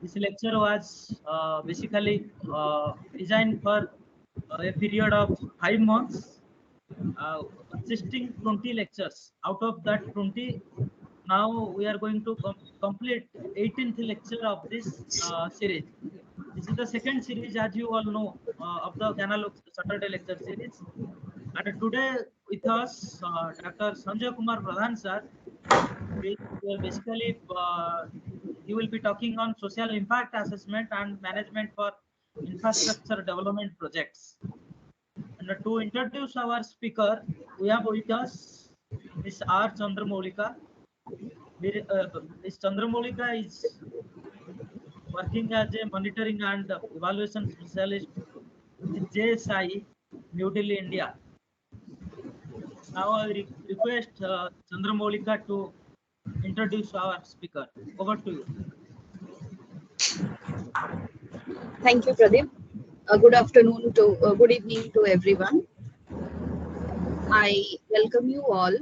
This lecture was basically designed for a period of 5 months, consisting 20 lectures. Out of that 20, now we are going to complete 18th lecture of this series. This is the second series, as you all know, of the Gyanalok Saturday lecture series. And today with us, Dr. Sanjay Pradhan sir. Basically, he will be talking on social impact assessment and management for infrastructure development projects. And to introduce our speaker, we have with us Ms. R. Chandramoulika. Ms. Chandramoulika is working as a monitoring and evaluation specialist with JSI, New Delhi, India. Now I request Chandramoulika to introduce our speaker. Over to you. Thank you, Pradeep. Good evening to everyone. I welcome you all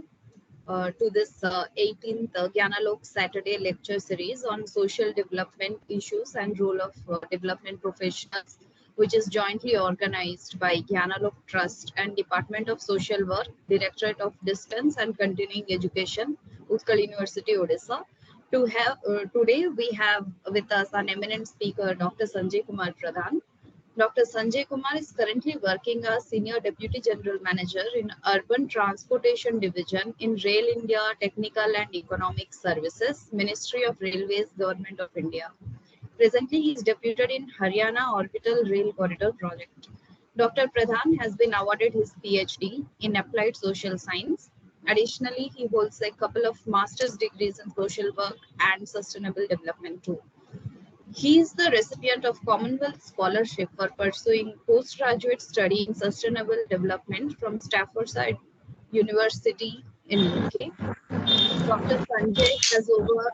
to this 18th Gyanalok Saturday lecture series on social development issues and role of development professionals, which is jointly organized by Gyanalok Trust and Department of Social Work, Directorate of Distance and Continuing Education, Utkal University, Odisha. Today we have with us an eminent speaker, Dr. Sanjay Pradhan. Dr. Sanjay Kumar is currently working as Senior Deputy General Manager in Urban Transportation Division in Rail India Technical and Economic Services, Ministry of Railways, Government of India. Presently, he is deputed in Haryana Orbital Rail Corridor Project. Dr. Pradhan has been awarded his PhD in Applied Social Science. Additionally, he holds a couple of master's degrees in social work and sustainable development too. He is the recipient of Commonwealth Scholarship for pursuing postgraduate study in sustainable development from Staffordshire University in UK. Dr. Sanjay has over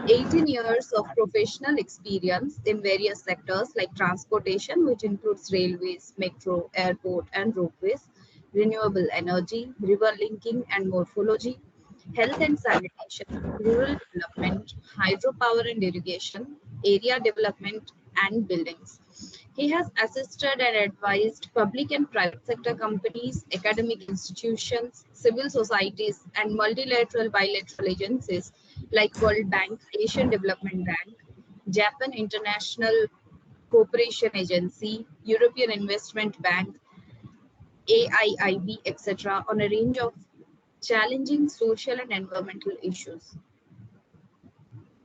18 years of professional experience in various sectors like transportation, which includes railways, metro, airport and roadways, renewable energy, river linking and morphology, health and sanitation, rural development, hydropower and irrigation, area development and buildings. He has assisted and advised public and private sector companies, academic institutions, civil societies, and multilateral bilateral agencies like World Bank, Asian Development Bank, Japan International Cooperation Agency, European Investment Bank, AIIB, etc., on a range of challenging social and environmental issues.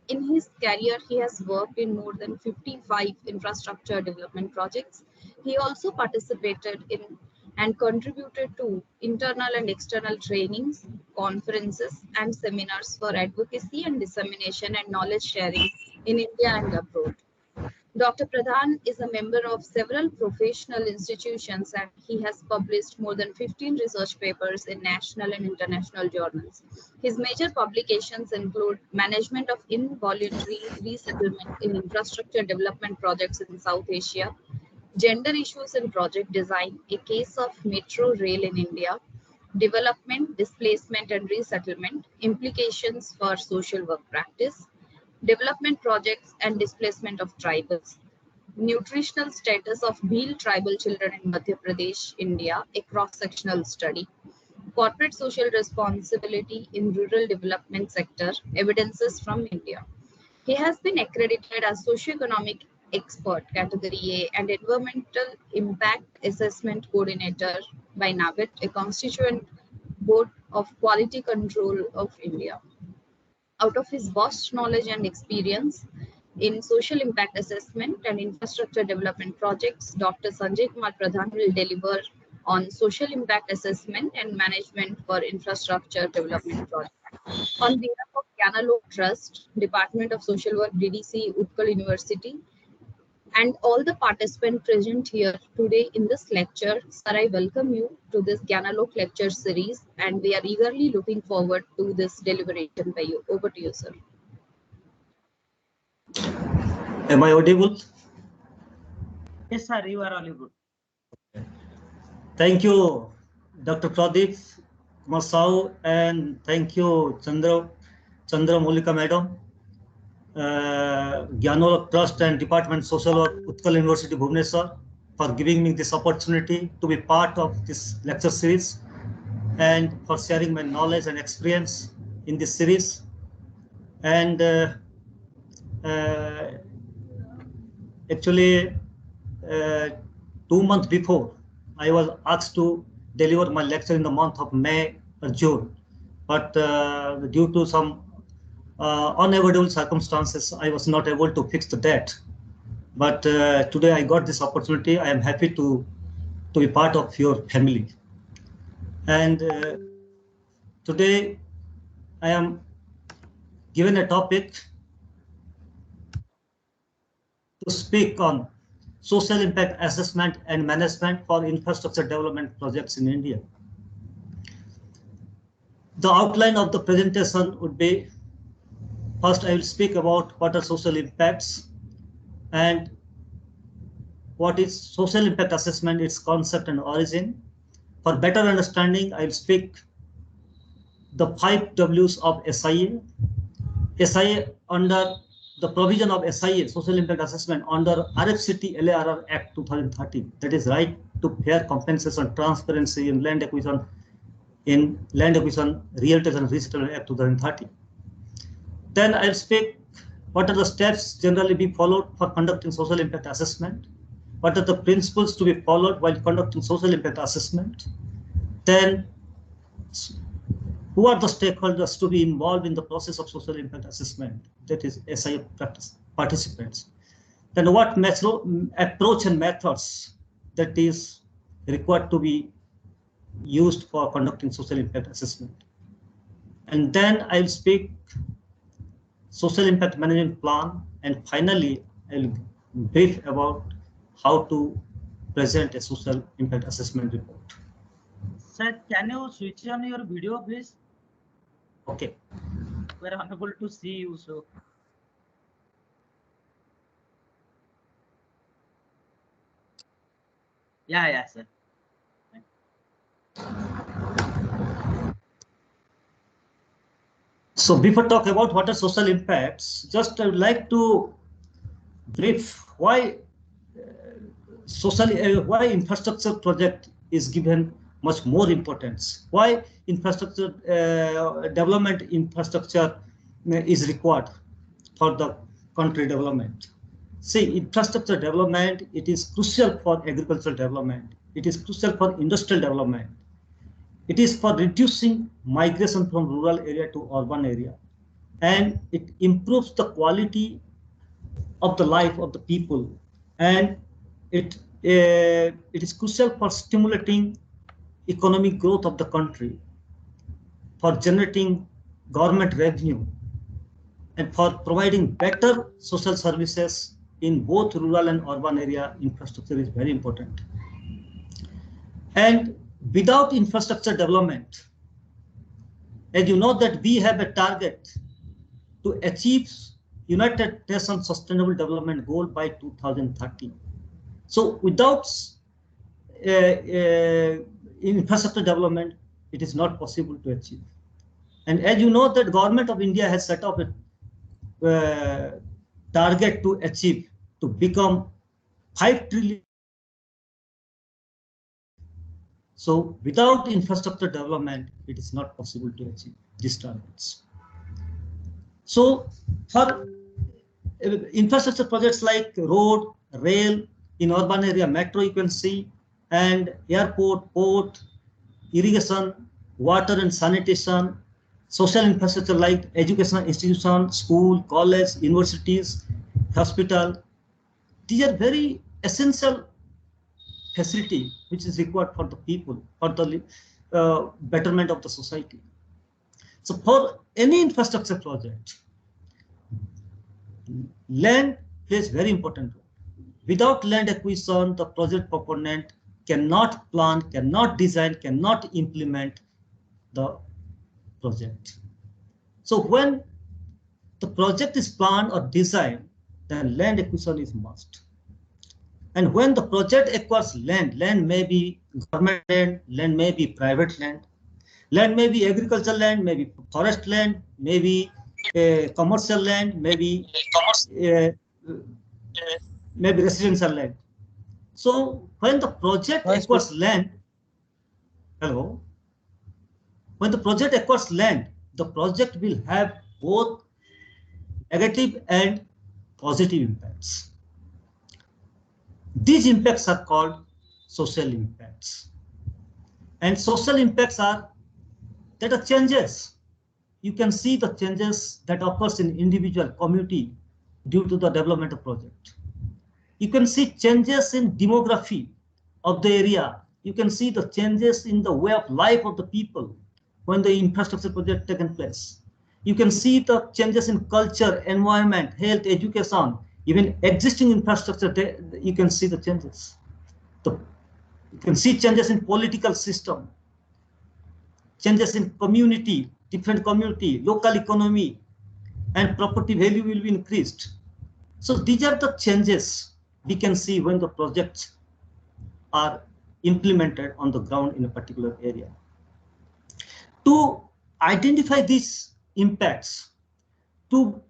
In his career, he has worked in more than 55 infrastructure development projects. He also participated in and contributed to internal and external trainings, conferences, and seminars for advocacy and dissemination and knowledge sharing in India and abroad. Dr. Pradhan is a member of several professional institutions and he has published more than 15 research papers in national and international journals. His major publications include Management of Involuntary Resettlement in Infrastructure Development Projects in South Asia, Gender Issues in Project Design, a Case of Metro Rail in India, Development, Displacement and Resettlement, Implications for Social Work Practice, Development Projects and Displacement of Tribals, Nutritional Status of Bhil Tribal Children in Madhya Pradesh, India, a cross-sectional study, Corporate Social Responsibility in Rural Development Sector, Evidences from India. He has been accredited as Socioeconomic Expert Category A and Environmental Impact Assessment Coordinator by NABET, a constituent board of Quality Control of India. Out of his vast knowledge and experience in social impact assessment and infrastructure development projects, Dr. Sanjay Pradhan will deliver on social impact assessment and management for infrastructure development projects. On behalf of Gyanalok Trust, Department of Social Work, DDCE, Utkal University, and all the participants present here today in this lecture, sir, I welcome you to this Gyanalok lecture series, and we are eagerly looking forward to this deliberation by you. Over to you, sir. Am I audible? Yes, sir, you are audible. Thank you, Dr. Pradeep Masau, and thank you, Chandramoulika Madam. Gyanalok Trust and Department Social Work, Utkal University, Bhubaneswar, for giving me this opportunity to be part of this lecture series and for sharing my knowledge and experience in this series. And actually, 2 months before, I was asked to deliver my lecture in the month of May or June, but due to some unavoidable circumstances, I was not able to fix the date. But today I got this opportunity. I am happy to be part of your family. And today I am given a topic to speak on social impact assessment and management for infrastructure development projects in India. The outline of the presentation would be, first I will speak about what are social impacts and what is social impact assessment, its concept and origin. For better understanding, I will speak the 5 Ws of SIA. SIA under the provision of SIA, social impact assessment, under RFCT LARR Act 2013, that is right to fair compensation, transparency in land acquisition, realties and resettlement Act 2013. Then I'll speak what are the steps generally be followed for conducting social impact assessment, what are the principles to be followed while conducting social impact assessment, then who are the stakeholders to be involved in the process of social impact assessment, that is SIA participants, then what approach and methods that is required to be used for conducting social impact assessment. And then I'll speak social impact management plan, and finally I'll brief about how to present a social impact assessment report. Sir, can you switch on your video, please? Okay. We're unable to see you, so. Yeah, sir. So before talk about what are social impacts, just I would like to brief why why infrastructure project is given much more importance. Why infrastructure development infrastructure is required for the country development. See, infrastructure development, it is crucial for agricultural development. It is crucial for industrial development. It is for reducing migration from rural area to urban area. And it improves the quality of the life of the people. And it is crucial for stimulating economic growth of the country, for generating government revenue, and for providing better social services in both rural and urban area. Infrastructure is very important. And without infrastructure development, as you know that we have a target to achieve United Nations Sustainable Development Goal by 2030. So without infrastructure development, it is not possible to achieve. And as you know that government of India has set up a target to achieve, to become 5 trillion. So without infrastructure development, it is not possible to achieve these targets. So for infrastructure projects like road, rail, in urban area, metro you can see, and airport, port, irrigation, water and sanitation, social infrastructure like educational institution, school, college, universities, hospital. These are very essential facility which is required for the people, for the betterment of the society. So for any infrastructure project, land plays very important role. Without land acquisition, the project proponent cannot plan, cannot design, cannot implement the project. So when the project is planned or designed, then land acquisition is must. And when the project acquires land, land may be government land, land may be private land, land may be agricultural land, maybe forest land, maybe commercial land, maybe residential land. So when the project acquires land, when the project acquires land, the project will have both negative and positive impacts. These impacts are called social impacts. And social impacts are that are changes. You can see the changes that occurs in individual community due to the development of project. You can see changes in demography of the area. You can see the changes in the way of life of the people when the infrastructure project taken place. You can see the changes in culture, environment, health, education, even existing infrastructure. You can see the changes. You can see changes in political system, changes in community, different community, local economy, and property value will be increased. So these are the changes we can see when the projects are implemented on the ground in a particular area. To identify these impacts, to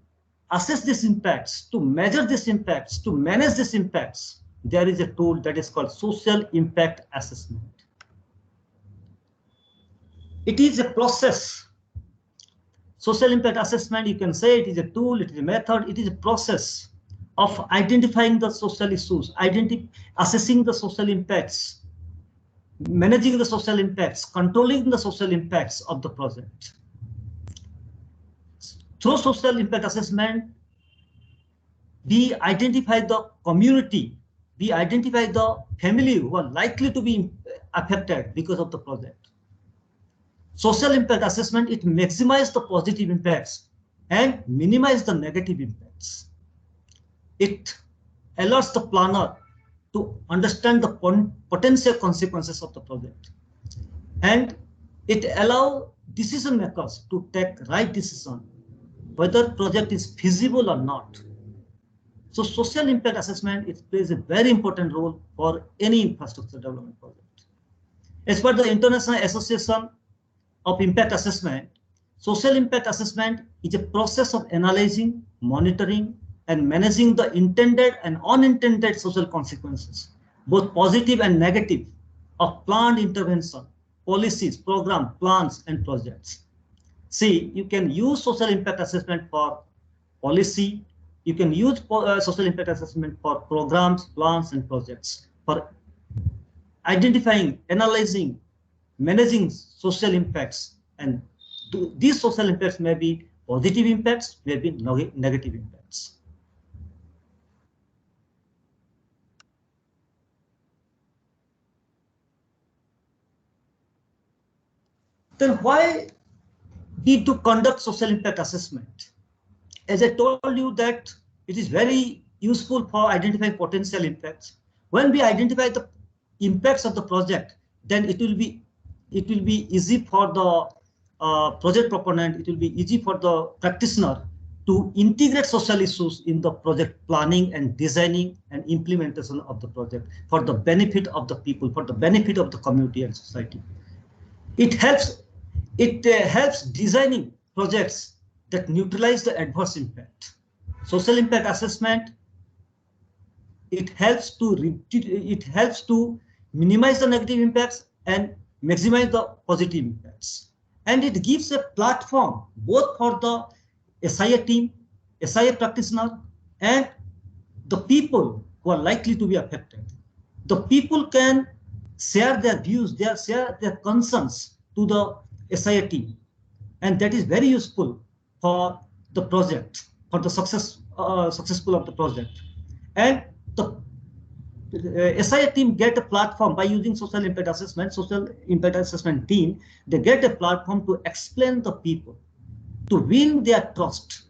assess these impacts, to measure these impacts, to manage these impacts, there is a tool that is called social impact assessment. It is a process. Social impact assessment, you can say it is a tool, it is a method, it is a process of identifying the social issues, assessing the social impacts, managing the social impacts, controlling the social impacts of the project. Through social impact assessment, we identify the community, we identify the family who are likely to be affected because of the project. Social impact assessment, it maximizes the positive impacts and minimizes the negative impacts. It allows the planner to understand the potential consequences of the project. And it allows decision makers to take right decision, whether project is feasible or not. So social impact assessment, it plays a very important role for any infrastructure development project. As per the International Association of Impact Assessment, social impact assessment is a process of analyzing, monitoring, and managing the intended and unintended social consequences, both positive and negative, of planned intervention, policies, programs, plans, and projects. See, you can use social impact assessment for policy, you can use social impact assessment for programs, plans, and projects, for identifying, analyzing, managing social impacts. And these social impacts may be positive impacts, may be negative impacts. Then why need to conduct social impact assessment? As I told you that it is very useful for identifying potential impacts. When we identify the impacts of the project, then it will be easy for the project proponent, it will be easy for the practitioner to integrate social issues in the project planning and designing and implementation of the project for the benefit of the people, for the benefit of the community and society. It helps designing projects that neutralize the adverse impact. Social impact assessment, it helps to minimize the negative impacts and maximize the positive impacts. And it gives a platform both for the SIA team, SIA practitioner, and the people who are likely to be affected. The people can share their views, share their concerns to the SIA team, and that is very useful for the project, for the successful of the project. And the SIA team get a platform by using social impact assessment team, they get a platform to explain the people, to win their trust.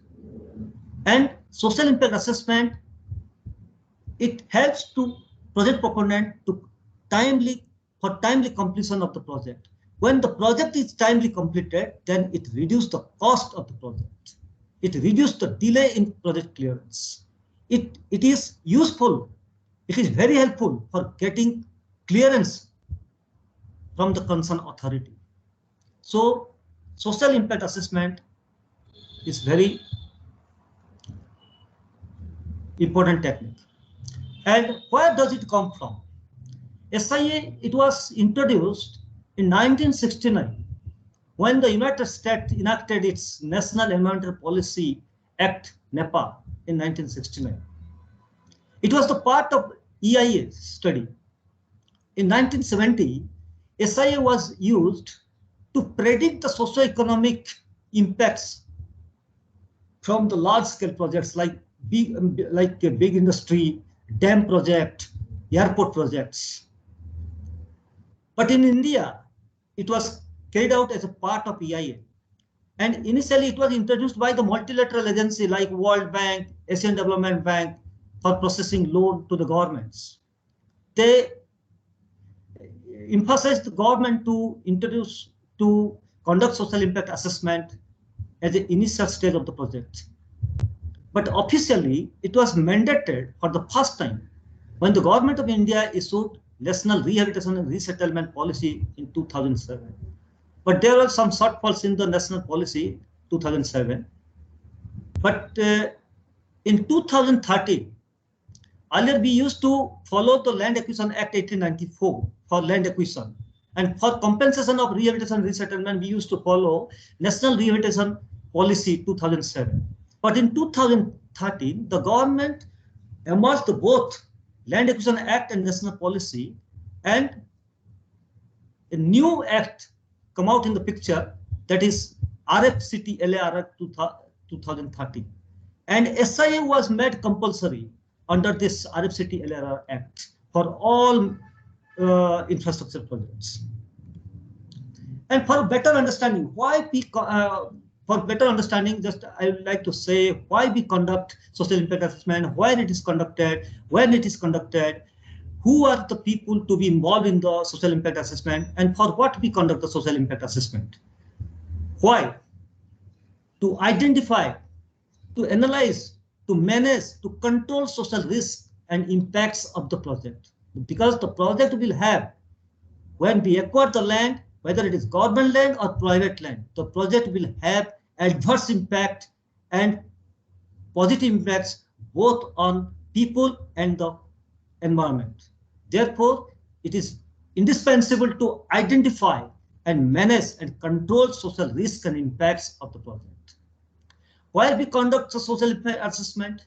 And social impact assessment, it helps to project proponent to timely completion of the project. When the project is timely completed, then it reduces the cost of the project. It reduces the delay in project clearance. It is useful. It is very helpful for getting clearance from the concerned authority. So social impact assessment is very important technique. And where does it come from? SIA, it was introduced in 1969 when the United States enacted its National Environmental Policy Act, NEPA, in 1969. It was the part of EIA study. In 1970, SIA was used to predict the socio-economic impacts from the large-scale projects like big industry, dam project, airport projects. But in India, it was carried out as a part of EIA. And initially, it was introduced by the multilateral agency like World Bank, Asian Development Bank for processing loan to the governments. They emphasized the government to conduct social impact assessment as the initial stage of the project. But officially, it was mandated for the first time when the government of India issued National Rehabilitation and Resettlement Policy in 2007. But there were some shortfalls in the national policy 2007. But in 2013, earlier we used to follow the Land Acquisition Act 1894 for land acquisition. And for compensation of rehabilitation and resettlement, we used to follow National Rehabilitation Policy 2007. But in 2013, the government emerged both Land Acquisition Act and National Policy, and a new act come out in the picture, that is RFCT LAR 2013. And SIA was made compulsory under this RFCT LAR Act for all infrastructure projects. And for better understanding why we, just I would like to say why we conduct social impact assessment, where it is conducted, when it is conducted, who are the people to be involved in the social impact assessment, and for what we conduct the social impact assessment. Why? To identify, to analyze, to manage, to control social risks and impacts of the project. Because the project will have, when we acquire the land, whether it is government land or private land, the project will have adverse impact and positive impacts both on people and the environment. Therefore, it is indispensable to identify and manage and control social risks and impacts of the project. While we conduct the social impact assessment,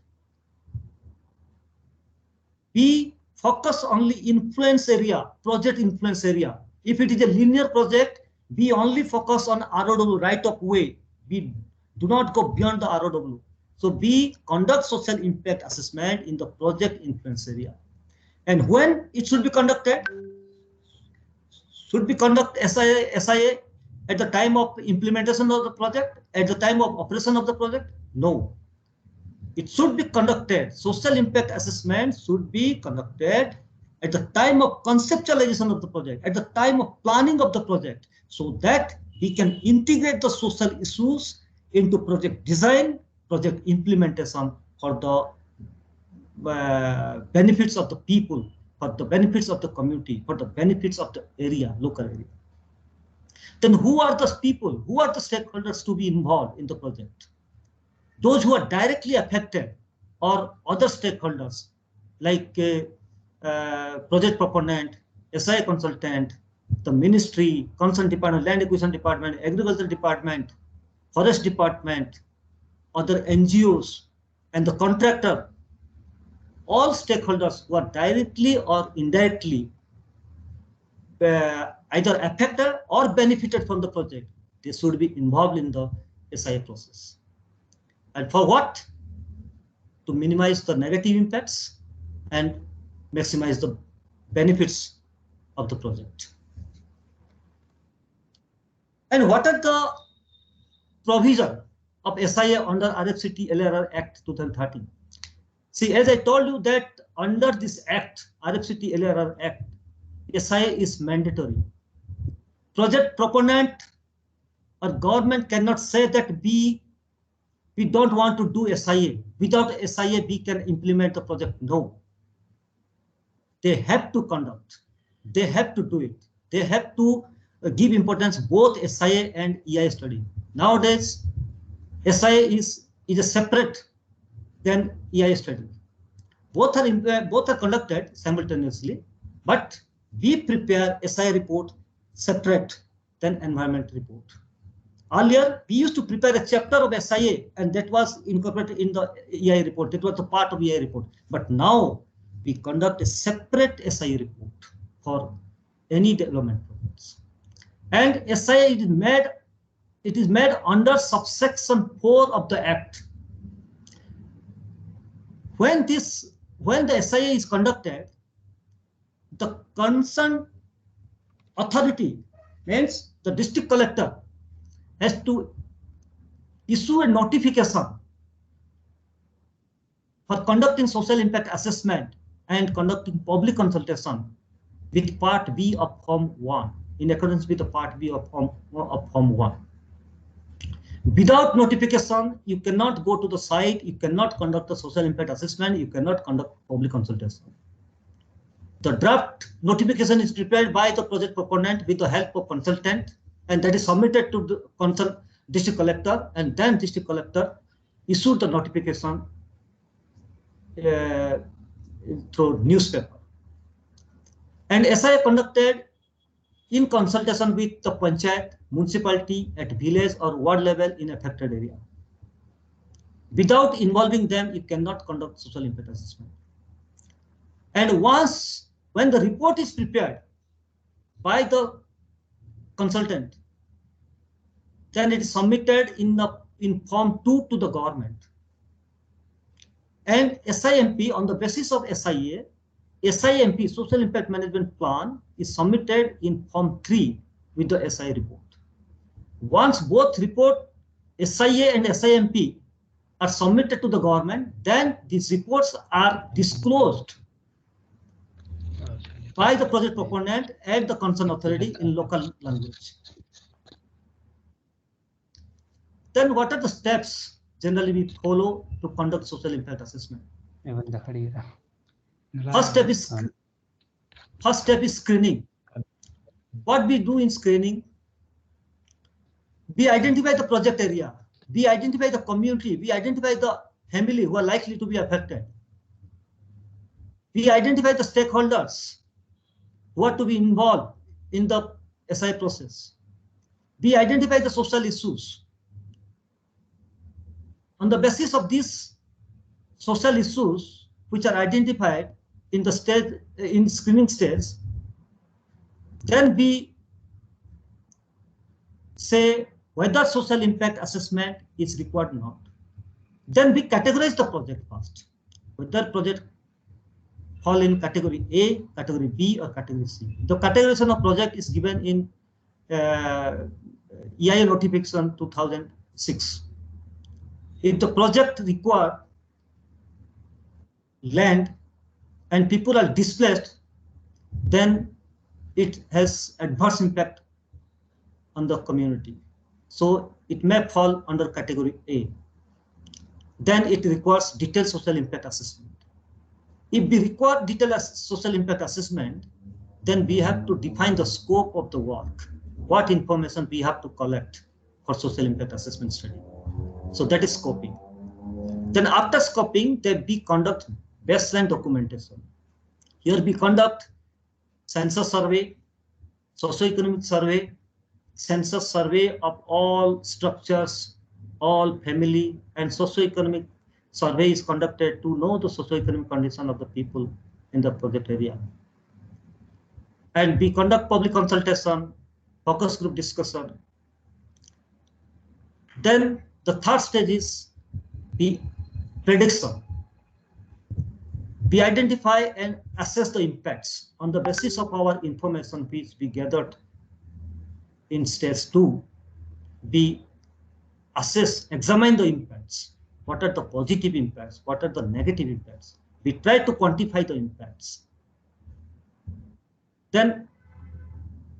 we focus only influence area, project influence area. If it is a linear project, we only focus on ROW, right of way. We do not go beyond the ROW. So we conduct social impact assessment in the project influence area. And when it should be conducted? Should we conduct SIA at the time of implementation of the project, at the time of operation of the project? No. It should be conducted, social impact assessment should be conducted at the time of conceptualization of the project, at the time of planning of the project, so that we can integrate the social issues into project design, project implementation for the benefits of the people, for the benefits of the community, for the benefits of the area, local area. Then who are the people, who are the stakeholders to be involved in the project? Those who are directly affected or other stakeholders like project proponent, SIA consultant, the ministry, concerned department, land acquisition department, agriculture department, forest department, other NGOs, and the contractor. All stakeholders who are directly or indirectly either affected or benefited from the project, they should be involved in the SIA process. And for what? To minimize the negative impacts and maximize the benefits of the project. And what are the provisions of SIA under RFCT LAR Act 2013? See, as I told you that under this act, RFCT LAR Act, SIA is mandatory. Project proponent or government cannot say that we don't want to do SIA. Without SIA, we can implement the project. No. They have to conduct. They have to do it. They have to give importance both SIA and EIA study. Nowadays, SIA is a separate than EIA study. Both are conducted simultaneously, but we prepare SIA report separate than environment report. Earlier, we used to prepare a chapter of SIA, and that was incorporated in the EIA report. That was the part of EIA report. But now we conduct a separate SIA report for any development projects. And SIA is made under subsection 4 of the Act. When the SIA is conducted, the concerned authority, means the district collector, has to issue a notification for conducting social impact assessment and conducting public consultation with Part B of Form 1, in accordance with the Part B of Form 1. Without notification, you cannot go to the site, you cannot conduct the social impact assessment, you cannot conduct public consultation. The draft notification is prepared by the project proponent with the help of consultant, and that is submitted to the concerned district collector, and then district collector issued the notification through newspaper. And SIA conducted in consultation with the panchayat, municipality at village or ward level in affected area. Without involving them, you cannot conduct social impact assessment. And when the report is prepared by the consultant, then it is submitted in Form 2 to the government. And SIMP, on the basis of SIA, SIMP, Social Impact Management Plan, is submitted in Form 3 with the SIA report. Once both report, SIA and SIMP, are submitted to the government, then these reports are disclosed by the project proponent and the concerned authority in local language. Then what are the steps generally we follow to conduct social impact assessment? First step is screening. What we do in screening, we identify the project area, we identify the community, we identify the family who are likely to be affected. We identify the stakeholders who are to be involved in the SI process. We identify the social issues. On the basis of these social issues, which are identified in the screening stage, then we say whether social impact assessment is required or not. Then we categorize the project first, whether project fall in category A, category B, or category C. The categorization of project is given in EIA notification 2006. If the project require land and people are displaced, then it has adverse impact on the community. So it may fall under category A. Then it requires detailed social impact assessment. If we require detailed social impact assessment, then we have to define the scope of the work, what information we have to collect for social impact assessment study. So that is scoping. Then after scoping, then we conduct baseline documentation. Here we conduct census survey, socioeconomic survey, census survey of all structures, all family, and socioeconomic survey is conducted to know the socioeconomic condition of the people in the project area. And we conduct public consultation, focus group discussion. Then the third stage is the prediction. We identify and assess the impacts on the basis of our information which we gathered in stage 2. We assess, examine the impacts. What are the positive impacts? What are the negative impacts? We try to quantify the impacts. Then,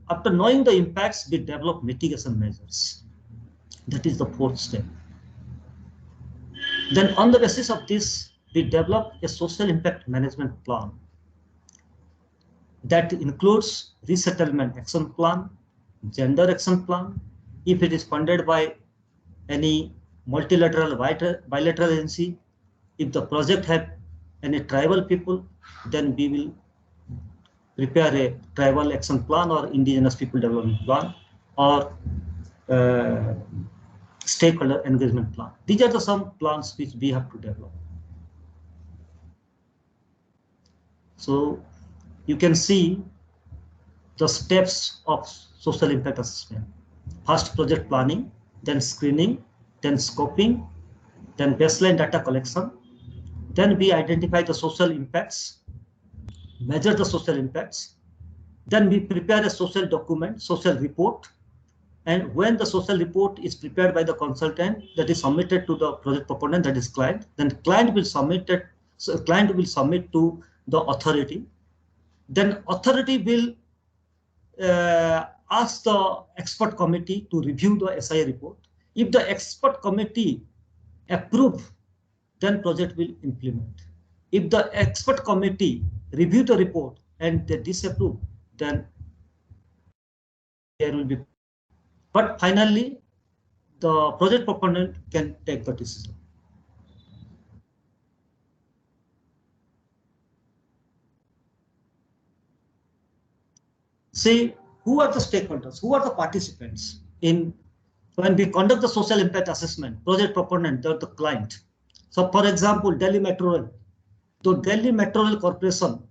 after knowing the impacts, we develop mitigation measures. That is the fourth step. Then on the basis of this, we develop a social impact management plan that includes resettlement action plan, gender action plan. If it is funded by any multilateral, bilateral agency. If the project have any tribal people, then we will prepare a tribal action plan or indigenous people development plan or stakeholder engagement plan. These are the some plans which we have to develop. So you can see the steps of social impact assessment. First, project planning, then screening, then scoping, then baseline data collection. Then we identify the social impacts, measure the social impacts. Then we prepare a social document, social report. And when the social report is prepared by the consultant, that is submitted to the project proponent, that is client, then client will submit it. So client will submit to the authority. Then authority will ask the expert committee to review the SIA report. If the expert committee approve, then project will implement. If the expert committee review the report and they disapprove, then there will be. But finally, the project proponent can take the decision. See, who are the stakeholders? Who are the participants in when we conduct the social impact assessment? Project proponent, the client. So, for example, Delhi Metro Rail. So, Delhi Metro Rail Corporation,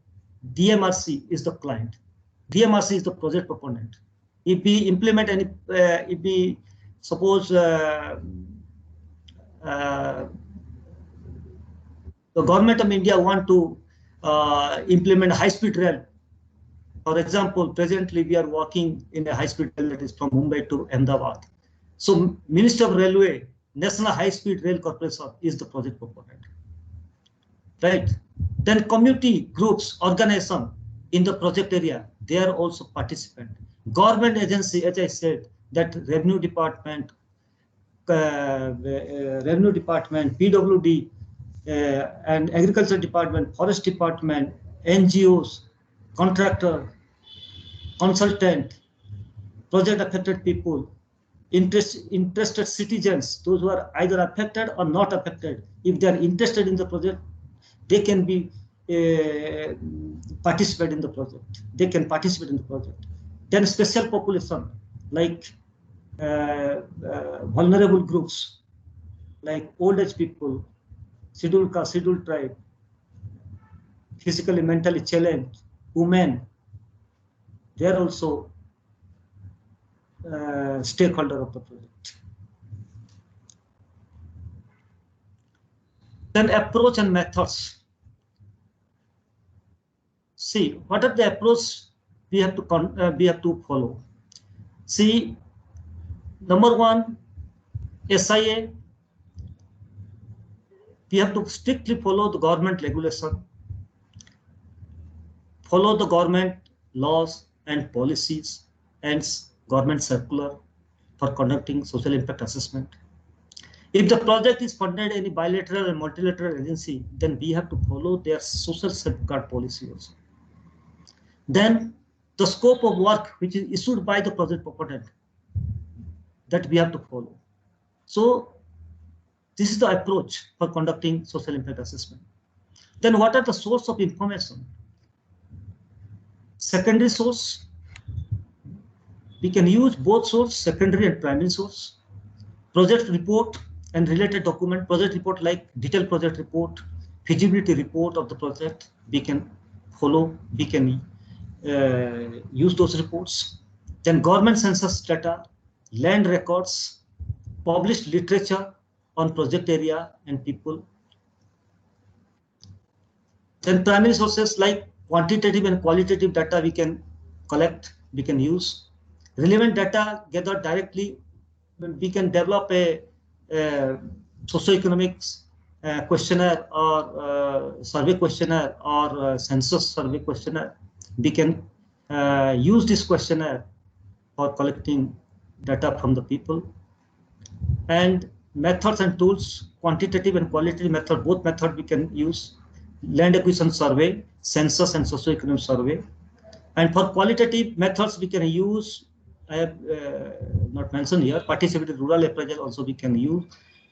DMRC is the client. DMRC is the project proponent. If we implement any, if we suppose the government of India want to implement high-speed rail. For example, presently we are working in a high-speed rail that is from Mumbai to Ahmedabad. So, Minister of Railway, National High-Speed Rail Corporation is the project proponent, right? Then community groups, organization in the project area, they are also participant. Government agency, as I said, that Revenue Department, PWD, and Agriculture Department, Forest Department, NGOs, contractor, consultant, project affected people, interested citizens, those who are either affected or not affected. If they are interested in the project, they can be participate in the project. They can participate in the project. Then special population like vulnerable groups like old age people, scheduled caste, scheduled tribe, physically, mentally challenged, women, they are also stakeholder of the project. Then approach and methods. See, what are the approach we have to follow? See, number one, SIA, we have to strictly follow the government regulation, follow the government laws and policies and government circular for conducting social impact assessment. If the project is funded any bilateral and multilateral agency, then we have to follow their social safeguard policy also. Then the scope of work which is issued by the project proponent, that we have to follow. So this is the approach for conducting social impact assessment. Then what are the source of information? Secondary source, we can use both source, secondary and primary source. Project report and related document, project report like detailed project report, feasibility report of the project, we can follow, we can use those reports. Then government census data, land records, published literature on project area and people. Then primary sources like quantitative and qualitative data we can collect, we can use. Relevant data gathered directly, we can develop a socioeconomics questionnaire or survey questionnaire or census survey questionnaire. We can use this questionnaire for collecting data from the people. And methods and tools, quantitative and qualitative method, both methods we can use. Land acquisition survey, census and socioeconomic survey. And for qualitative methods we can use, I have not mentioned here, participated rural appraisal also we can use.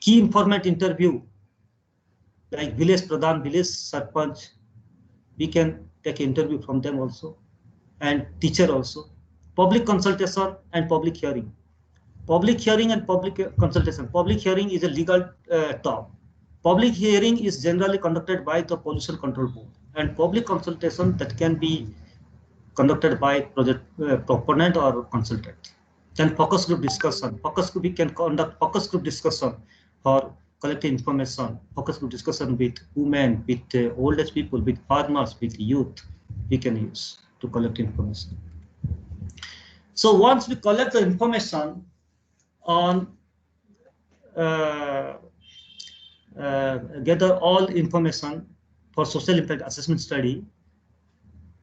key informant interview, like village Pradhan, village Sarpanch, we can take interview from them also, and teacher also. Public consultation and public hearing. Public hearing and public consultation. Public hearing is a legal term. Public hearing is generally conducted by the Pollution Control Board, and public consultation that can be conducted by project proponent or consultant. Then focus group discussion. We can conduct focus group discussion for collecting information. Focus group discussion with women, with old age people, with farmers, with youth. We can use to collect information. So once we collect the information on gather all information for social impact assessment study,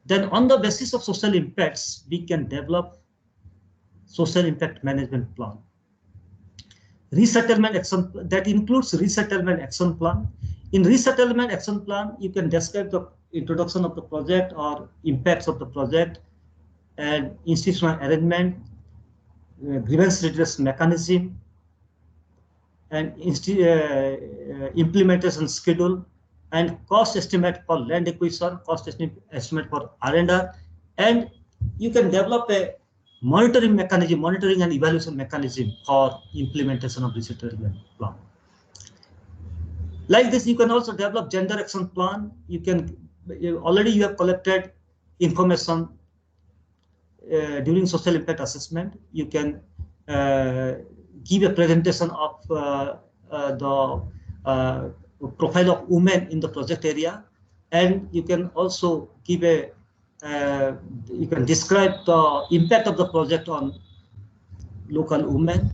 then on the basis of social impacts, we can develop social impact management plan. Resettlement action, that includes resettlement action plan. In resettlement action plan, you can describe the introduction of the project or impacts of the project and institutional arrangement, grievance redress mechanism, and implementation schedule, and cost estimate for land acquisition, cost estimate for R&R, and you can develop a monitoring and evaluation mechanism for implementation of resettlement plan. Like this, you can also develop gender action plan. You can already you have collected information during social impact assessment. You can give a presentation of the profile of women in the project area, and you can also give a you can describe the impact of the project on local women,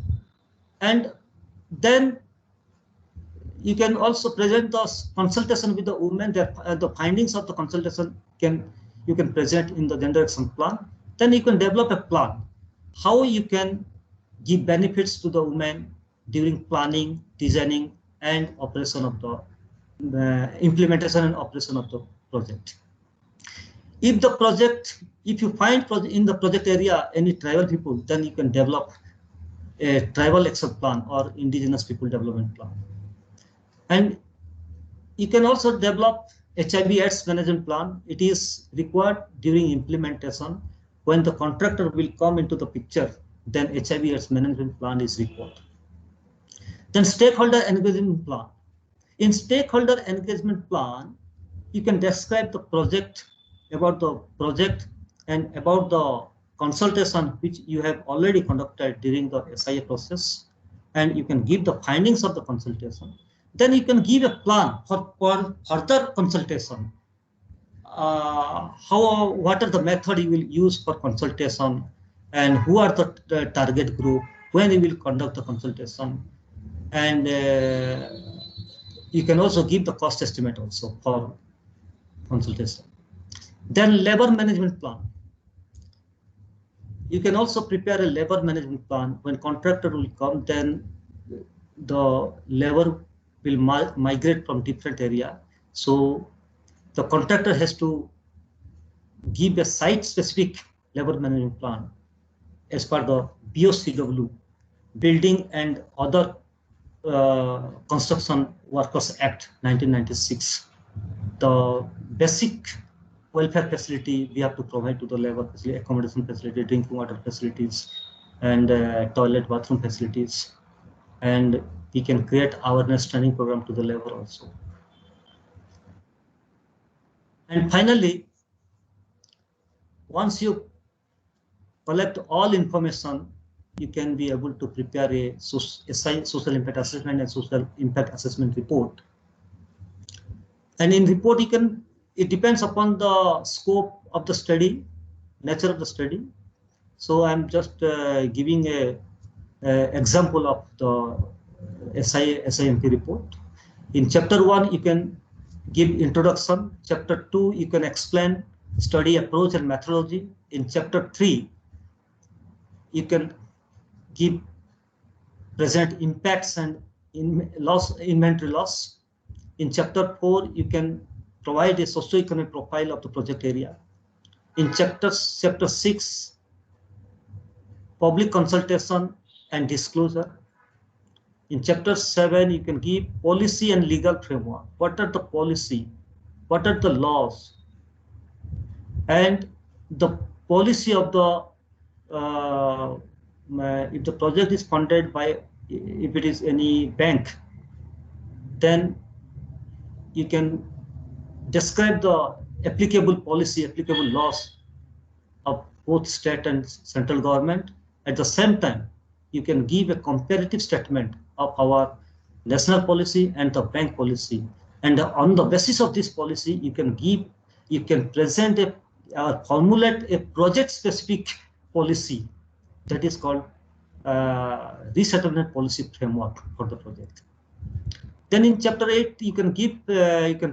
and then you can also present the consultation with the women. The findings of the consultation you can present in the gender action plan. Then you can develop a plan how you can give benefits to the women during planning, designing, and operation of the implementation and operation of the project. If you find in the project area any tribal people, then you can develop a tribal action plan or indigenous people development plan. And you can also develop HIV/AIDS management plan. It is required during implementation. When the contractor will come into the picture, then HIV/AIDS management plan is required. Then stakeholder engagement plan. In stakeholder engagement plan, you can describe the project, about the project, and about the consultation which you have already conducted during the SIA process, and you can give the findings of the consultation. Then you can give a plan for further consultation. What are the method you will use for consultation, and who are the target group, when you will conduct the consultation, and you can also give the cost estimate also for consultation. Then labor management plan. You can also prepare a labor management plan. When contractor will come, then the labor will migrate from different area. So the contractor has to give a site-specific labor management plan as per the BOCW, Building and Other Construction Workers Act 1996. The basic welfare facility we have to provide to the labor facility, accommodation facility, drinking water facilities, and toilet, bathroom facilities. And we can create awareness training program to the labor also. And finally, once you collect all information, you can be able to prepare a social impact assessment and social impact assessment report. And in report, it depends upon the scope of the study, nature of the study. So I'm just giving a example of the SIMP report. In chapter 1, you can give introduction. Chapter 2, you can explain study approach and methodology. In chapter 3, you can present impacts and inventory loss. In chapter 4, you can provide a socio-economic profile of the project area. In chapter 6, public consultation and disclosure. In chapter 7, you can give policy and legal framework. What are the policy? What are the laws? And the policy of the if the project is funded by, if it is any bank, then you can describe the applicable policy, applicable laws of both state and central government. At the same time, you can give a comparative statement of our national policy and the bank policy. And on the basis of this policy, you can present formulate a project specific policy that is called resettlement policy framework for the project. Then in chapter 8, you can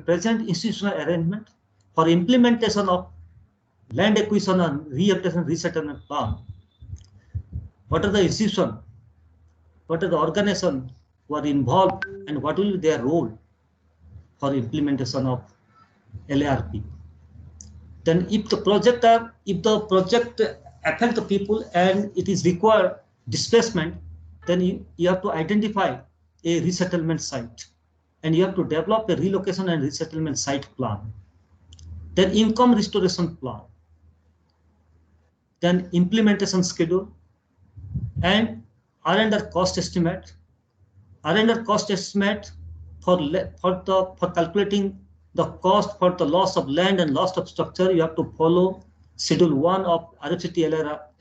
present institutional arrangement for implementation of land acquisition and rehabilitation resettlement plan. What are the institutions? What are the organizations who are involved, and what will be their role for implementation of LARP? Then if the project affect the people and it is required displacement, then you have to identify a resettlement site, and you have to develop a relocation and resettlement site plan. Then income restoration plan. Then implementation schedule and R&R cost estimate. R&R cost estimate for calculating the cost for the loss of land and loss of structure, you have to follow Schedule 1 of RFCT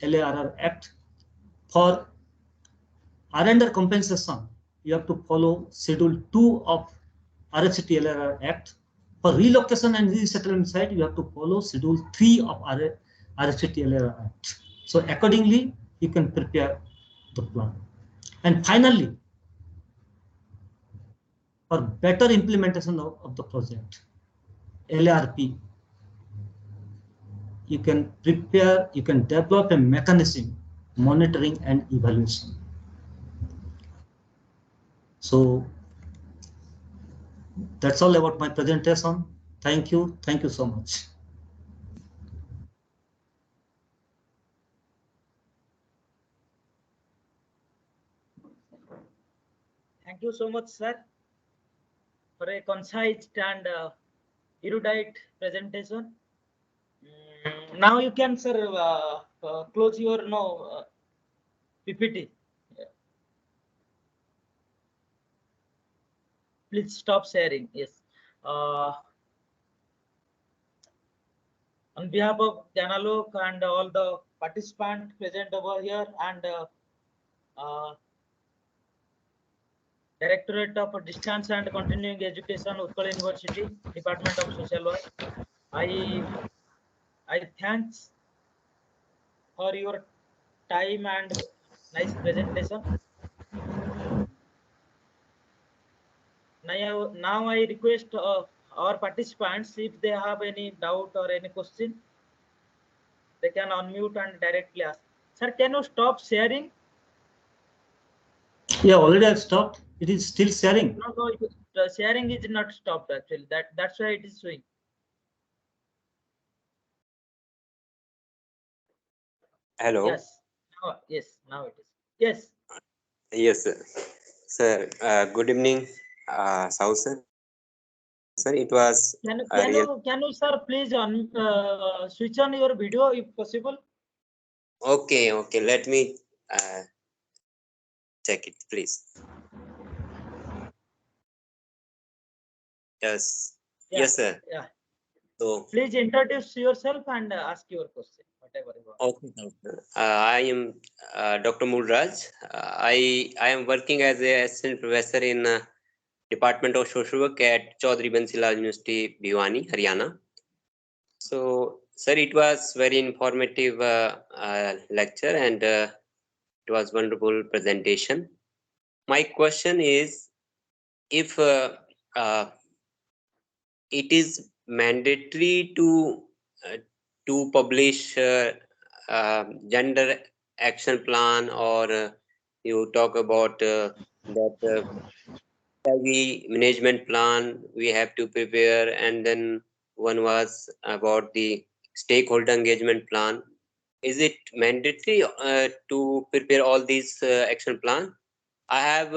LARR Act. For R&R compensation, you have to follow Schedule 2 of RFCT LARR Act. For relocation and resettlement site, you have to follow Schedule 3 of RFCT LARR Act. So accordingly, you can prepare the plan. And finally, for better implementation of the project, LARP, you can develop a mechanism, monitoring and evaluation. So that's all about my presentation. Thank you so much. Thank you so much, sir, for a concise and erudite presentation. Now you can, sir, close your PPT. Please stop sharing. Yes. On behalf of Gyanalok and all the participants present over here, and Directorate of Distance and Continuing Education, Utkal University, Department of Social Work, I thanks for your time and nice presentation. Now I request our participants, if they have any doubt or any question, they can unmute and directly ask. Sir, can you stop sharing? Yeah, already I've stopped. It is still sharing. No, the sharing is not stopped actually. That's why it is showing. Hello. Yes. Now it is. Yes. Yes, sir. Sir, good evening, South sir. Sir, it was Can you, sir, please switch on your video if possible? Okay. Let me check it, please. Yes. Yeah. Yes, sir. Yeah. So please introduce yourself and ask your question, whatever you want. Okay. I am Dr. Mulraj. I am working as a assistant professor in Department of Social Work at Chaudhry Bansilal University, Bhiwani, Haryana. So, sir, it was very informative lecture, and it was wonderful presentation. My question is, if it is mandatory to publish gender action plan, or you talk about that management plan we have to prepare, and then one was about the stakeholder engagement plan. Is it mandatory to prepare all these action plan? I have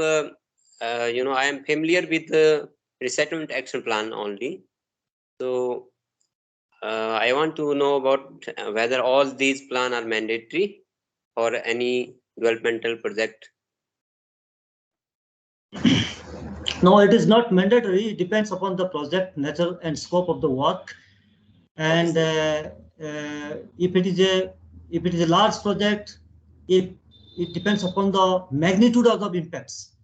I am familiar with the resettlement action plan only. So I want to know about whether all these plans are mandatory for any developmental project. No, it is not mandatory. It depends upon the project nature and scope of the work. And if it is a large project, if it depends upon the magnitude of the impacts.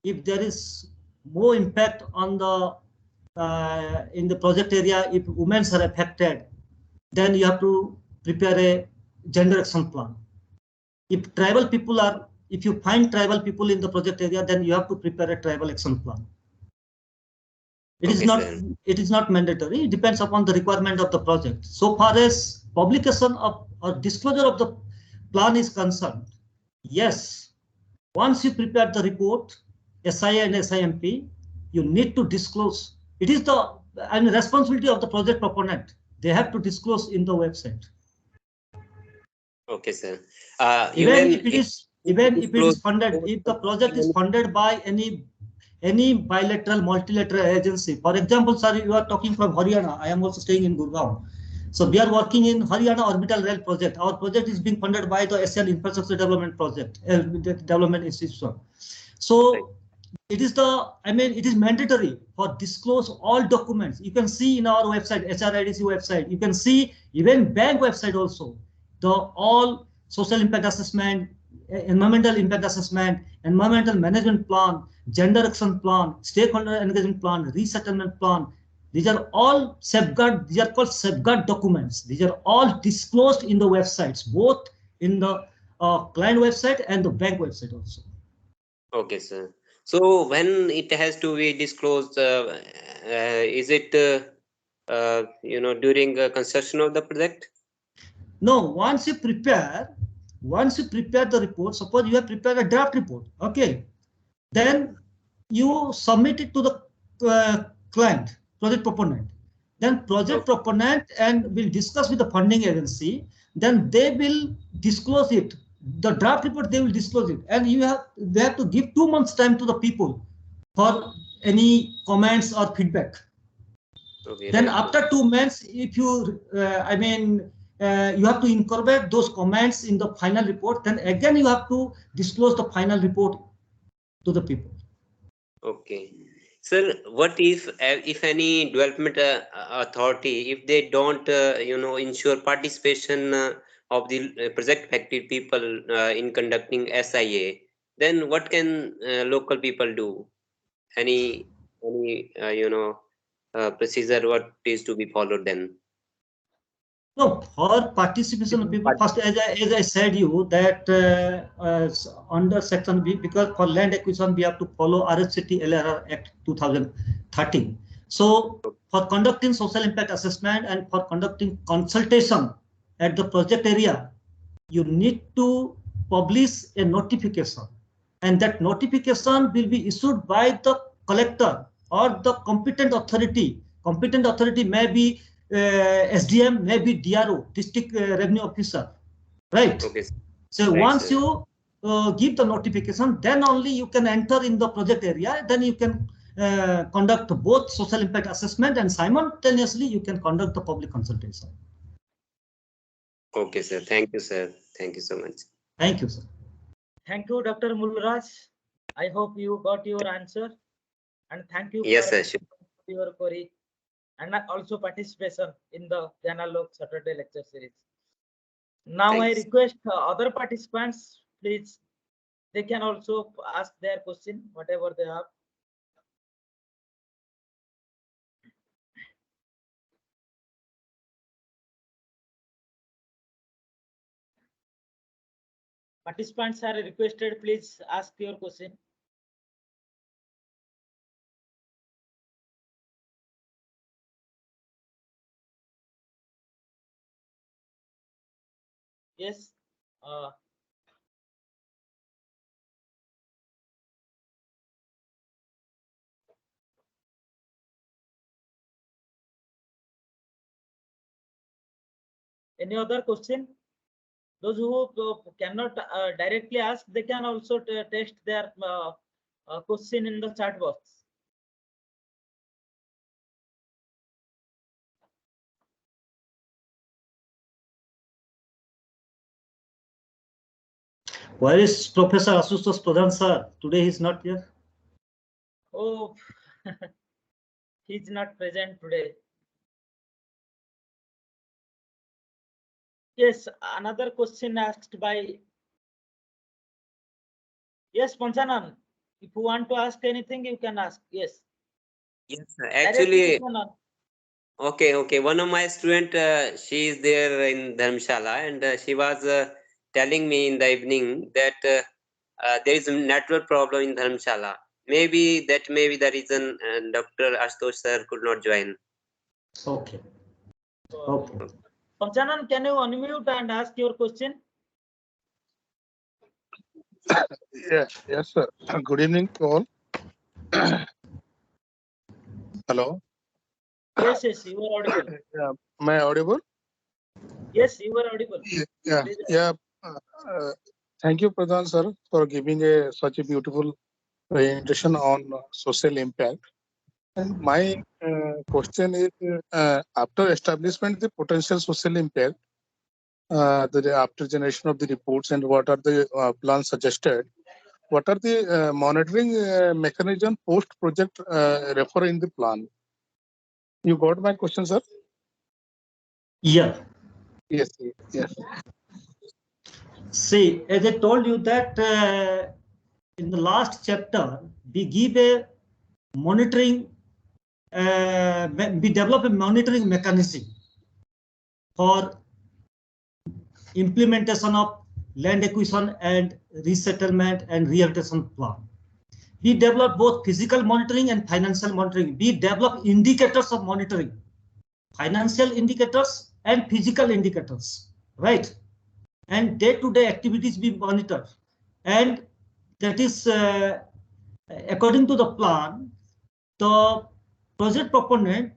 If there is more impact on the in the project area, if women are affected, then you have to prepare a gender action plan. If tribal people are, if you find tribal people in the project area, then you have to prepare a tribal action plan. It is not mandatory. It depends upon the requirement of the project. So far as publication of or disclosure of the plan is concerned, yes, once you prepare the report, SIA and SIMP, you need to disclose. It is the responsibility of the project proponent. They have to disclose in the website. Okay, sir. Even if it is funded, if the project is funded by any bilateral, multilateral agency. For example, sir, you are talking from Haryana. I am also staying in Gurgaon. So we are working in Haryana Orbital Rail project. Our project is being funded by the ASEAN Infrastructure Development Project, Development Institution. So it is it is mandatory for disclose all documents. You can see in our website, HRIDC website. You can see even bank website also. The all social impact assessment, environmental impact assessment, environmental management plan, gender action plan, stakeholder engagement plan, resettlement plan. These are all safeguard. These are called safeguard documents. These are all disclosed in the websites, both in the client website and the bank website also. Okay, sir. So when it has to be disclosed, is it during construction of the project? No, once you prepare the report, suppose you have prepared a draft report, okay, then you submit it to the client, project proponent. Then project proponent and will discuss with the funding agency. Then they will disclose it. The draft report they will disclose it, and they have to give 2 months time to the people for any comments or feedback. Okay, then right, after 2 months, if you you have to incorporate those comments in the final report. Then again you have to disclose the final report to the people. Okay, sir. What if any development authority, if they don't ensure participation of the project affected people in conducting SIA, then what can local people do? Any procedure what is to be followed then? No, for participation of people, first, as I said you that under section B, because for land acquisition we have to follow RFCT LRR Act 2013. So for conducting social impact assessment and for conducting consultation at the project area, you need to publish a notification, and that notification will be issued by the collector or the competent authority. Competent authority may be SDM, may be DRO, district revenue officer, right? Okay. So right, once you give the notification, then only you can enter in the project area. Then you can conduct both social impact assessment and simultaneously you can conduct the public consultation. Okay, sir. Thank you, sir. Thank you so much. Thank you, sir. Thank you, Dr. Mulraj. I hope you got your answer, and thank you yes, for sir, your query and also participation in the Gyanalok Saturday lecture series. Now thanks. I request other participants, please, they can also ask their question, whatever they have. Participants are requested, please ask your question. Yes. Any other question? Those who cannot directly ask, they can also test their question in the chat box. Where is Professor Asutosh Pradhan sir? Today he's not here. Oh, he's not present today. Yes, another question asked by. Yes, Panchanan. If you want to ask anything, you can ask. Yes. Yes, sir. Actually, Panchanan. okay. One of my student, she is there in Dharamshala, and she was telling me in the evening that there is a network problem in Dharamshala. Maybe that may be the reason Dr. Ashutosh sir could not join. Okay. Okay. Panchanan, can you unmute and ask your question? Yes, sir. Good evening to all. Hello. Yes, you are audible. Am I audible? Yes, you are audible. Yeah. Thank you, Pradhan sir, for giving such a beautiful presentation on social impact. And my question is, after establishment the potential social impact, after generation of the reports and what are the plans suggested, what are the monitoring mechanism post-project refer in the plan? You got my question, sir? Yeah. Yes. See, as I told you that in the last chapter, we give a monitoring, we develop a monitoring mechanism for implementation of land acquisition and resettlement and rehabilitation plan. We develop both physical monitoring and financial monitoring. We develop indicators of monitoring, financial indicators and physical indicators, right? And day-to-day activities we monitor, and that is according to the plan. The project proponent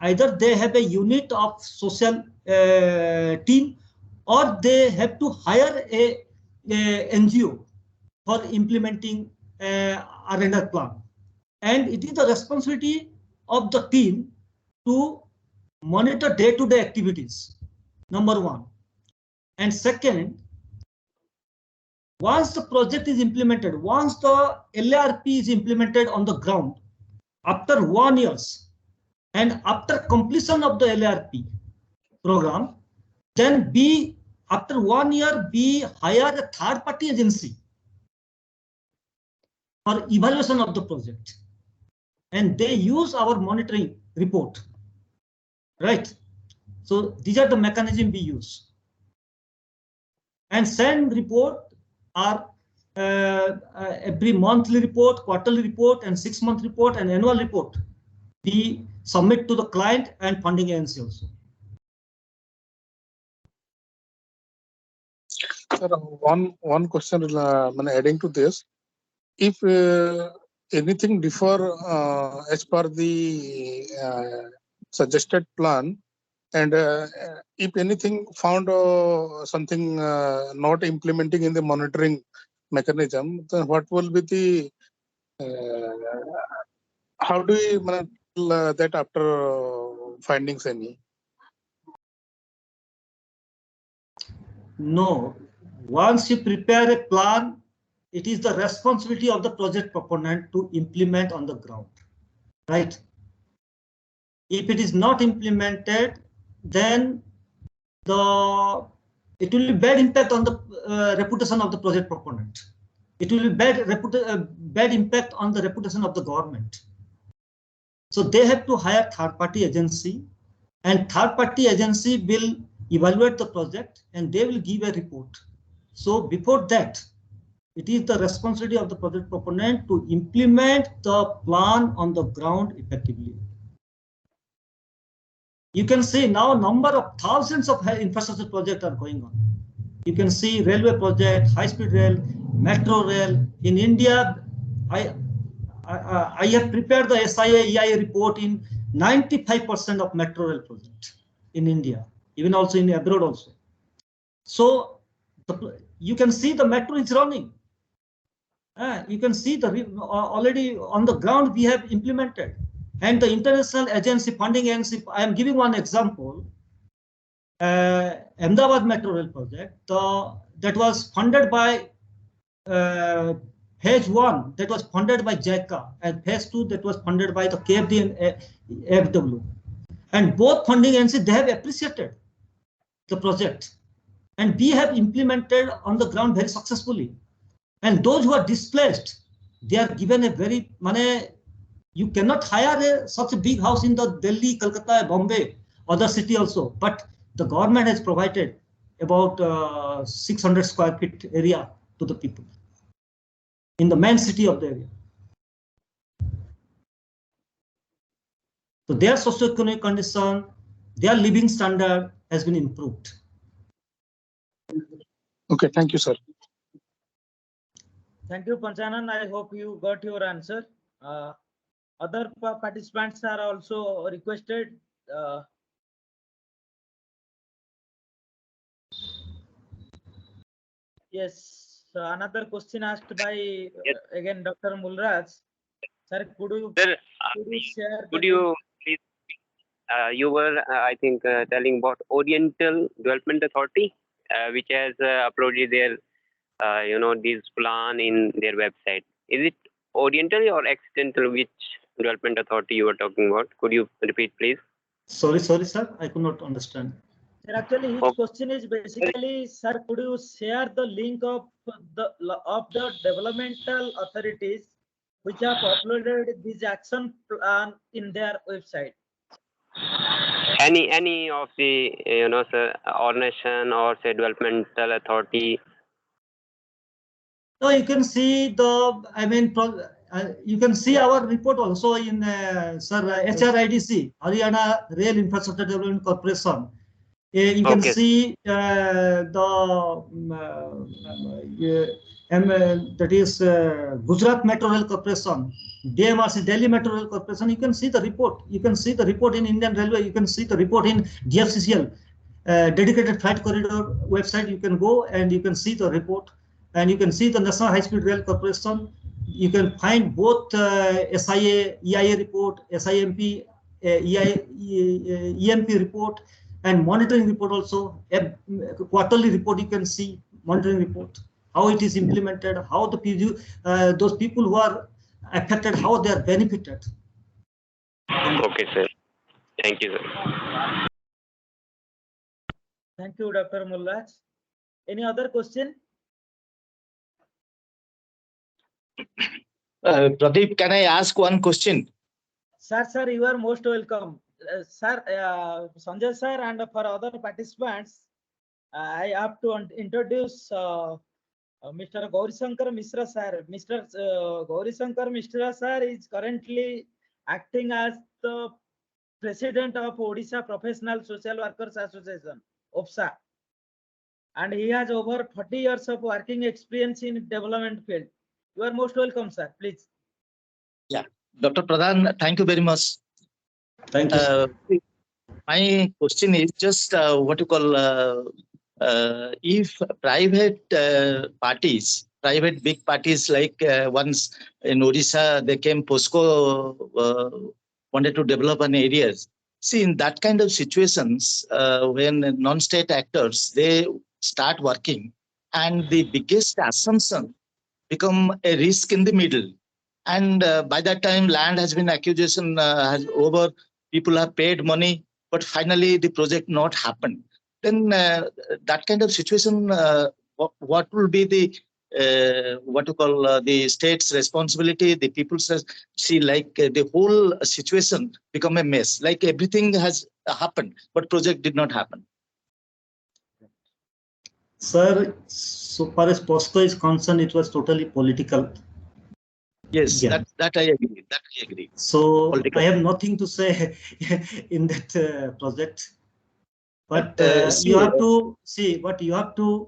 either they have a unit of social team, or they have to hire a NGO for implementing R&R plan, and it is the responsibility of the team to monitor day-to-day activities, number one. And second, once the project is implemented, once the LARP is implemented on the ground, after 1 year and after completion of the LARP program, then after 1 year, we hire a third-party agency for evaluation of the project, and they use our monitoring report, right? So these are the mechanism we use. And send report are every monthly report, quarterly report, and 6-month report and annual report we submit to the client and funding agency also. Sir, one question adding to this, if anything differ as per the suggested plan, and if anything found something not implementing in the monitoring mechanism, then what will be the how do we manage that after findings any? No, once you prepare a plan, it is the responsibility of the project proponent to implement on the ground, right? If it is not implemented, then it will be bad impact on the reputation of the project proponent. It will be bad impact on the reputation of the government. So they have to hire third-party agency, and third-party agency will evaluate the project and they will give a report. So before that, it is the responsibility of the project proponent to implement the plan on the ground effectively. You can see now number of thousands of infrastructure projects are going on. You can see railway project, high-speed rail, metro rail. In India, I have prepared the SIA-EIA report in 95% of metro rail project in India, even also in abroad also. So you can see the metro is running. You can see already on the ground we have implemented. And the international agency, funding agency, I am giving one example. Ahmedabad Metro Rail project, that was funded by phase 1, that was funded by JICA, and phase 2, that was funded by the KFD and AFW. And both funding agencies, they have appreciated the project. And we have implemented on the ground very successfully. And those who are displaced, they are given a very, you cannot hire such a big house in the Delhi, Calcutta, Bombay, other city also. But the government has provided about 600 square feet area to the people in the main city of the area. So their socioeconomic condition, their living standard has been improved. Okay, thank you, sir. Thank you, Panchanan. I hope you got your answer. Other participants are also requested. Yes, so another question asked by again Dr. Mulraj. Sir, could you share? Could you please? You were, I think, telling about Oriental Development Authority, which has uploaded their, this plan in their website. Is it Oriental or Accidental? Which development authority you were talking about? Could you repeat, please? Sorry, sir. I could not understand. Sir, actually, his question is basically, sir, could you share the link of the developmental authorities which have uploaded this action plan in their website? Any of the sir, organization or say developmental authority. So you can see you can see our report also in HRIDC, Haryana Rail Infrastructure Development Corporation. You can see that is Gujarat Metro Rail Corporation, DMRC, Delhi Metro Rail Corporation. You can see the report. You can see the report in Indian Railway. You can see the report in DFCCL, dedicated flight corridor website. You can go and you can see the report. And you can see the National High Speed Rail Corporation. You can find both SIA, EIA report, SIMP, EMP report, and monitoring report also. Quarterly report you can see, monitoring report, how it is implemented, how the those people who are affected, how they are benefited. Okay, sir. Thank you, sir. Thank you, Dr. Mulraj. Any other question? Pradeep, can I ask one question? Sir, you are most welcome. Sir, Sanjay sir, and for other participants, I have to introduce Mr. Gaurisankar Mishra sir. Mr. Gaurisankar Mishra sir is currently acting as the President of Odisha Professional Social Workers Association, OPSA. And he has over 40 years of working experience in development field. You are most welcome, sir. Please. Yeah, Dr. Pradhan, thank you very much. Thank you. My question is just what you call if private big parties like once in Odisha, they came, POSCO wanted to develop an areas. See, in that kind of situations, when non-state actors, they start working and the biggest assumption become a risk in the middle. And by that time, land has been accusation has over, people have paid money, but finally the project not happened. Then that kind of situation, what will be the what you call the state's responsibility? The people's see like the whole situation become a mess. Like everything has happened, but project did not happen. Sir, so far as POSCO is concerned, it was totally political. Yes, yeah. that I agree. That I agree. So political. I have nothing to say in that project. But you have to see what you have to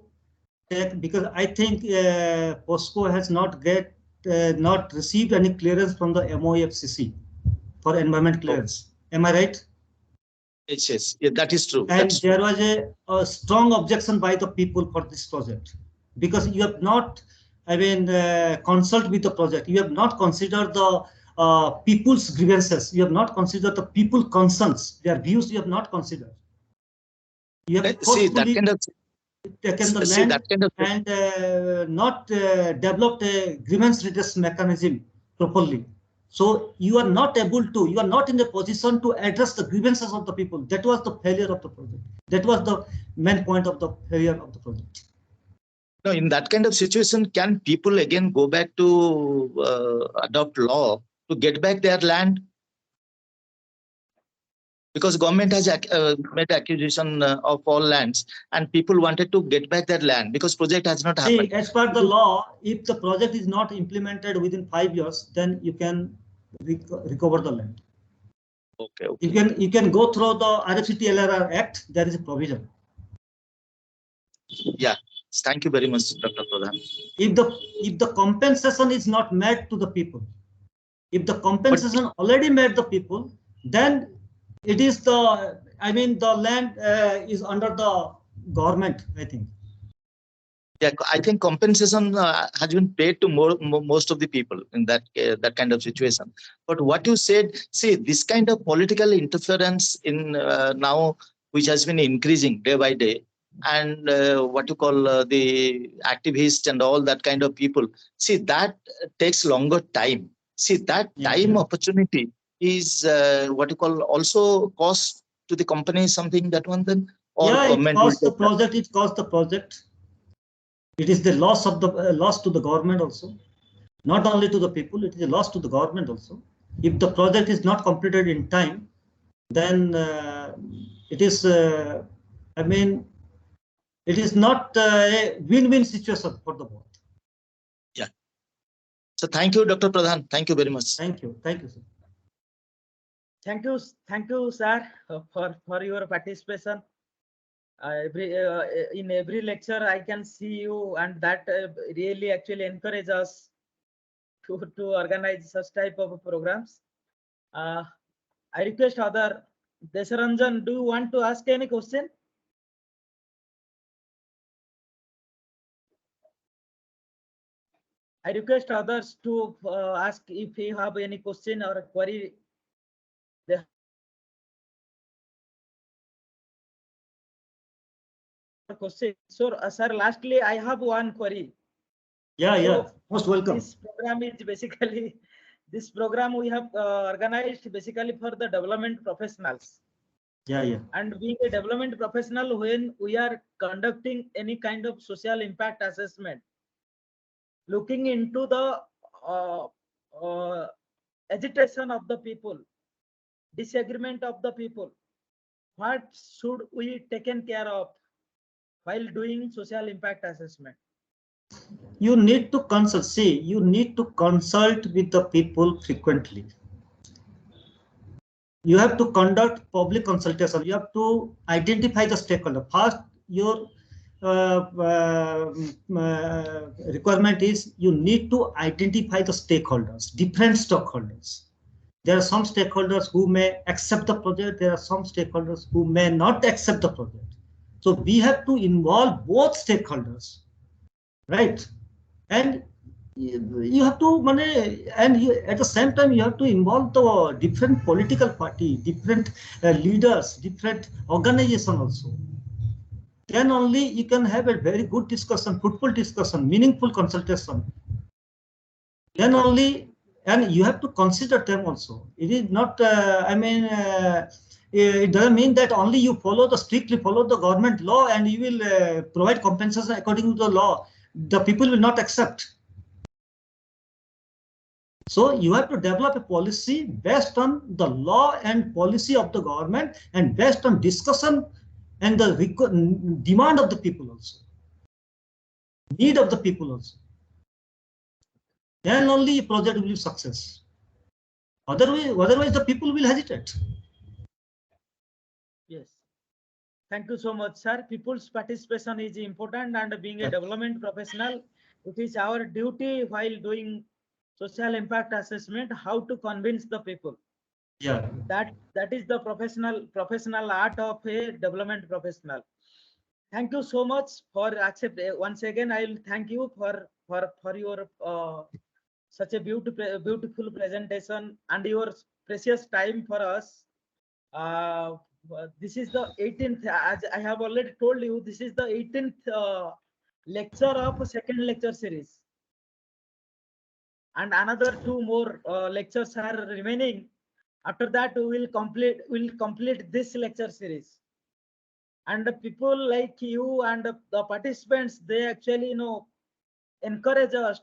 take, because I think POSCO has not received any clearance from the MOEFCC for environment clearance. Am I right? Yes, yeah, that is true. And there was a strong objection by the people for this project, because you have not consult with the project. You have not considered the people's grievances. You have not considered the people concerns, their views. You have not considered. You have See that kind of taken the see land that kind of and not developed a grievance redress mechanism properly. So you are not able to, you are not in a position to address the grievances of the people. That was the failure of the project. That was the main point of the failure of the project. No, in that kind of situation, can people again go back to adopt law to get back their land? Because government has made acquisition of all lands, and people wanted to get back their land because project has not happened. See, as per the law, if the project is not implemented within 5 years, then you can recover the land. Okay. You can go through the RFCT LRR Act. There is a provision. Yeah. Thank you very much, Dr. Pradhan. If the compensation is not made to the people, if the compensation already made the people, then it is the the land is under the government, I think. Yeah, I think compensation has been paid to most of the people in that kind of situation. But what you said, see, this kind of political interference in now, which has been increasing day by day, and what you call the activists and all that kind of people, see, that takes longer time. See, that time opportunity is what you call also cost to the company, something that one then, or it costs the project. It costs the project. It is the loss of the loss to the government also, not only to the people. It is a loss to the government also. If the project is not completed in time, then it is it is not a win-win situation for the board. Yeah. So thank you, Dr. Pradhan. Thank you very much. Thank you, sir. Thank you, sir, for your participation. In every lecture I can see you, and that really actually encourages us to organize such type of programs. I request other Desaranjan, do you want to ask any question? I request others to ask if you have any question or a query. Question. So, sir, lastly, I have one query. Yeah, most welcome. This program is basically, this program we have organized basically for the development professionals. Yeah. And being a development professional, when we are conducting any kind of social impact assessment, looking into the agitation of the people, disagreement of the people, what should we taken care of while doing social impact assessment? You need to consult. See, you need to consult with the people frequently. You have to conduct public consultation. You have to identify the stakeholder. First, your requirement is you need to identify the stakeholders, different stakeholders. There are some stakeholders who may accept the project. There are some stakeholders who may not accept the project. So we have to involve both stakeholders, right? And you have to at the same time you have to involve the different political party, different leaders, different organization also. Then only you can have a very good discussion, fruitful discussion, meaningful consultation. Then only, and you have to consider them also. It is not it doesn't mean that only you strictly follow the government law and you will provide compensation according to the law. The people will not accept. So you have to develop a policy based on the law and policy of the government and based on discussion and the demand of the people also, need of the people also. Then only a project will be success. Otherwise the people will hesitate. Yes. Thank you so much, sir. People's participation is important, and being a development professional, it is our duty while doing social impact assessment, how to convince the people. Yeah. That is the professional art of a development professional. thank you so much for accept. Once again, I will thank you for your such a beautiful presentation and your precious time for us. This is the 18th, as I have already told you, this is the 18th lecture of second lecture series. And another 2 more lectures are remaining. After that, we will complete this lecture series. And the people like you and the participants, they actually encourage us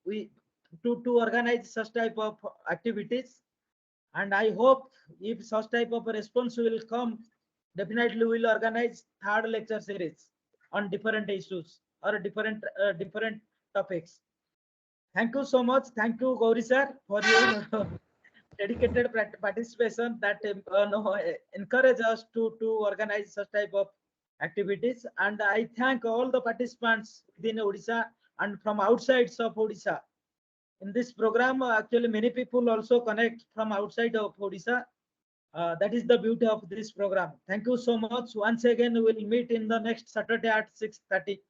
to organize such type of activities. And I hope if such type of a response will come, definitely we'll organize third lecture series on different issues or different topics. Thank you so much. Thank you, Gauri sir, for your dedicated participation that encourage us to organize such type of activities. And I thank all the participants within Odisha and from outside of Odisha. In this program, actually many people also connect from outside of Odisha. That is the beauty of this program. Thank you so much. Once again, we will meet in the next Saturday at 6:30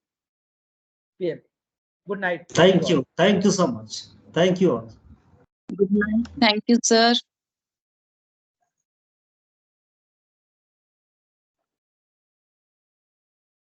p.m. Good night. Thank you. Thank you so much. Thank you all. Good night. Thank you, sir.